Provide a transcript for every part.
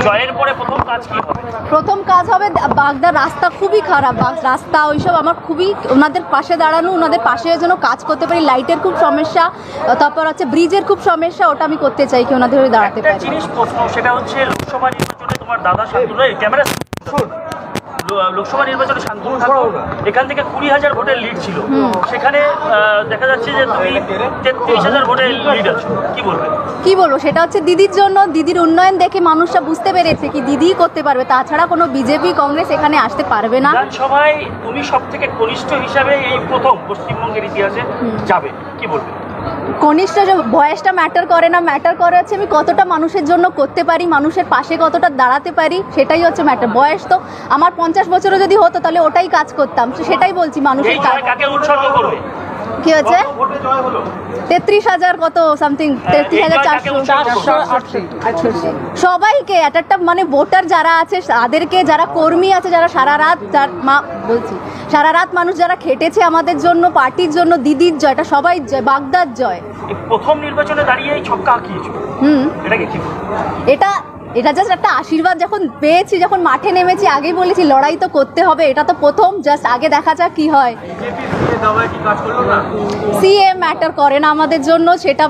জয়ের পরে প্রথম কাজ কি হবে? প্রথম কাজ হবে বাগদার রাস্তা খুবই খারাপ, রাস্তা ওইসব আমার খুবই ওনাদের পাশে দাঁড়ানো, ওনাদের পাশে যেন কাজ করতে পারি। লাইটের খুব সমস্যা, তারপর হচ্ছে ব্রিজের খুব সমস্যা, ওটা আমি করতে চাই কি ওনাদের হয়ে দাঁড়াতে পারি। একটা জিনিস প্রশ্ন, সেটা হচ্ছে লোকসভা নির্বাচনে তোমার দাদা শান্তনু ক্যামেরা লোকসভা নির্বাচনে শান্তনু ঠাকুর এখান থেকে 20,000 ভোটের লিড ছিল, সেখানে দেখা যাচ্ছে যে তুমি 33,000 ভোটের লিড আছো, কি বলবো? সেটা হচ্ছে দিদির জন্য, দিদির উন্নয়ন দেখে মানুষরা বুঝতে পেরেছে কি দিদিই করতে পারবে, তাছাড়া কোনো বিজেপি কংগ্রেস এখানে আসতে পারবে না। বিধানসভায় তুমি সব থেকে কনিষ্ঠ হিসাবে এই প্রথম পশ্চিমবঙ্গের ইতিহাসে যাবে, কি বলবে? কনিষ্ঠ যে বয়সটা ম্যাটার করে না, ম্যাটার করে হচ্ছে আমি কতটা মানুষের জন্য করতে পারি, মানুষের পাশে কতটা দাঁড়াতে পারি, সেটাই হচ্ছে ম্যাটার। বয়স তো আমার 50 বছরও যদি হতো তাহলে ওটাই কাজ করতাম, সেটাই বলছি মানুষের কাজ। কাকে উৎসর্গ করবে? কি হচ্ছে 33,000 কত সামথিং, 33,400 সবাইকে একটা মানে ভোটার যারা আছে তাদেরকে, যারা কর্মী আছে, যারা সারা রাত মানুষ যারা খেটেছে আমাদের জন্য, পার্টির জন্য, দিদির জয়, এটা সবাই জয়, বাগদার জয়। প্রথম নির্বাচনে দাঁড়িয়ে ছক্কা আঁকিয়েছো, এটাকে কি বলবো? এটা জাস্ট একটা আশীর্বাদ যখন পেয়েছি, যখন মাঠে নেমেছি, আগেই বলেছি লড়াই তো করতে হবে, এটা তো প্রথম, জাস্ট আগে দেখা যাক কি হয়। সিএম ম্যাটার করে না আমাদের জন্য, সেটা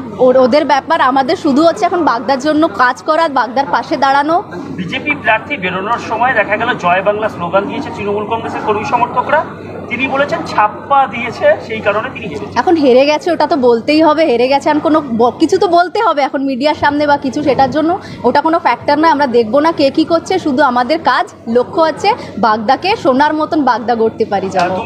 ওদের ব্যাপার, আমাদের শুধু হচ্ছে এখন বাগদার জন্য কাজ করা, বাগদার পাশে দাঁড়ানো। বিজেপি প্রার্থী বেরোনোর সময় দেখা গেল জয় বাংলা স্লোগান দিয়েছে তৃণমূল কংগ্রেসের কর্মী সমর্থকরা, তিনি বলেছেন ছাপ্পা দিয়েছে, সেই কারণে তিনি এখন হেরে গেছে, ওটা তো বলতেই হবে, হেরে গেছে, এখন কোনো কিছু তো বলতে হবে এখন মিডিয়ার সামনে বা কিছু, সেটার জন্য ওটা কোনো ফ্যাক্টর নয়। আমরা দেখবো না কে কী করছে, শুধু আমাদের কাজ, লক্ষ্য হচ্ছে বাগদাকে সোনার মতন বাগদা গড়তে পারি যাবো।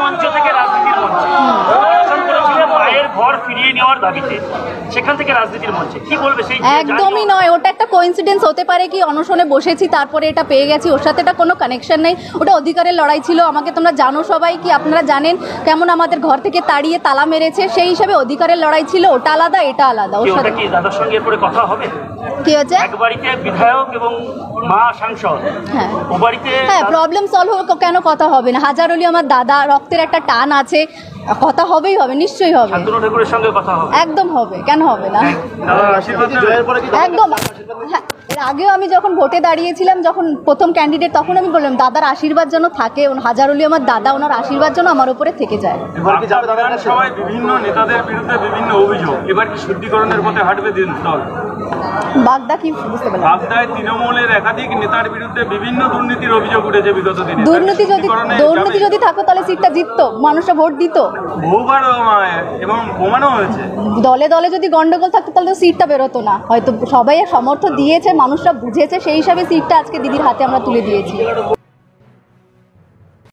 মঞ্চ থেকে রাজনীতির মঞ্চে মায়ের ঘর ফিরিয়ে নেওয়ার দাবিতে, সেখান থেকে রাজনীতির মঞ্চে কি বলবে? সেই একদমই নয়, ওটা একটা কোইন্সিডেন্স হতে পারে কি অনশনে বসেছি তারপরে এটা পেয়ে গেছি, ওর সাথে এটা কোনো কানেকশন নেই, ওটা অধিকারের লড়াই ছিল। আমাকে তোমরা জানো সবাই, কি আপনারা জানেন কেমন আমাদের ঘর থেকে তাড়িয়ে তালা মেরেছে, সেই হিসাবে অধিকারের লড়াই ছিল, ওটা আলাদা এটা আলাদা। ওর সাথে কি দাদার সঙ্গে এরপরে কথা হবে? কি হচ্ছে এক বাড়িতে বিধায়ক এবং মা সাংসদ, হ্যাঁ ও বাড়িতে প্রবলেম সলভ হবে, কেন কথা হবে না? হাজার হলি আমার দাদা, রক্তের একটা টান আছে, কথা হবেই হবে, নিশ্চয়ই হবে। শান্তনু ঠাকুরের সঙ্গে কথা হবে, একদম হবে, কেন হবে না? একদম। হ্যাঁ, এর আগেও আমি যখন ভোটে দাঁড়িয়েছিলাম, যখন প্রথম ক্যান্ডিডেট, তখন আমি বললাম দাদার আশীর্বাদ যেন থাকে, হাজার হলি আমার দাদা, ওনার আশীর্বাদ যেন আমার উপরে থেকে যায়। সবাই বিভিন্ন নেতাদের বিরুদ্ধে বিভিন্ন অভিযোগ, এবার কি শুদ্ধিকরণের পথে হাঁটবে দল? বাগদা কি বুঝতে পারলাম? বাগদায় তৃণমূলের একাধিক নেতার বিরুদ্ধে বিভিন্ন দুর্নীতির অভিযোগ উঠেছে বিগত দিনে। দুর্নীতি যদি থাকতো তাহলে সিটটা জিততো, মানুষরা ভোট দিত বহুবার এবং প্রমাণও হয়েছে। দলে দলে যদি গন্ডগোল থাকতো তাহলে তো সিটটা বেরোতো না, হয়তো সবাই সমর্থন দিয়েছে, মানুষরা বুঝেছে, সেই হিসাবে সিটটা আজকে দিদির হাতে আমরা তুলে দিয়েছি।